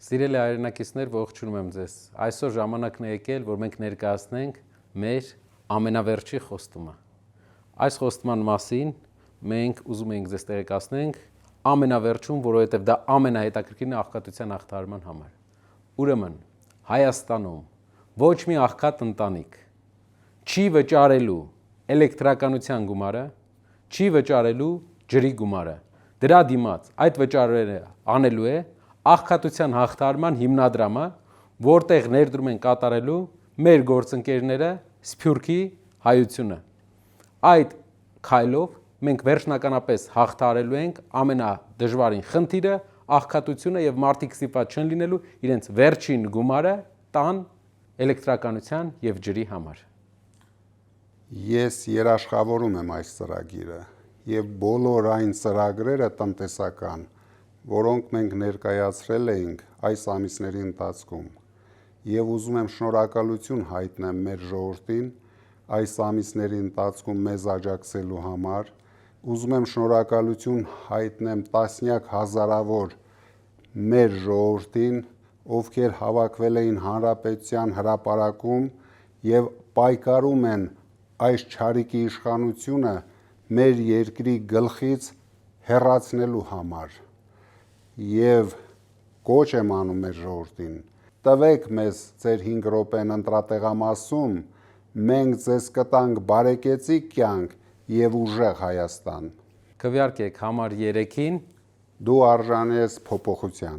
Սիրելի հայրենակիցներ, ողջունում եմ ձեզ։ Այսօր ժամանակն է եկել, որ մենք ներկայացնենք մեր ամենավերջի խոստումը։ Այս խոստման մասին մենք ուզում ենք ձեզ տեղեկացնենք ամենավերջում, որովհետև դա ամենահետաքրքիրն է աղքատության հաղթահարման համար։ Ուրեմն, Հայաստանում ոչ մի աղքատ ընտանիք չի վճարելու էլեկտրականության գումարը, չի վճարելու ջրի գումարը։ Դրա դիմաց այդ վճարները անելու է աղքատության հաղթահարման հիմնադրամը, որտեղ ներդրում են կատարելու մեր գործընկերները Սփյուռքի հայությունը։ Այդ քայլով մենք վերջնականապես հաղթահարելու ենք ամենադժվարին խնդիրը, աղքատությունը եւ մարդիկ ստիպված չեն լինելու իրենց վերջին գումարը տան էլեկտրականության եւ ջրի համար։ Ես երաշխավորում եմ այս ծրագիրը եւ բոլոր այն ծրագրերը տնտեսական, որոնք մենք ներկայացրել էինք այս ամիսների ընթացքում, եւ ուզում եմ շնորհակալություն հայտնեմ մեր ժողովրդին այս ամիսների ընթացքում մեզ աջակցելու համար, ուզում եմ շնորհակալություն հայտնեմ տասնյակ հազարավոր մեր ժողովրդին, ովքեր հավաքվել էին Հանրապետության հրապարակում եւ պայքարում են այս չարիքի իշխանությունը մեր երկրի գլխից հեռացնելու համար եւ կոչ եմ անում մեր ժողովրդին, տվեք մեզ ձեր 5 րոպեն ընտրատեղամասում, մենք ձեզ կտանք բարեկեցիկ կյանք եւ ուժեղ Հայաստան։ Քվեարկեք համար 3-ին, Դու արժանի ես փոփոխության։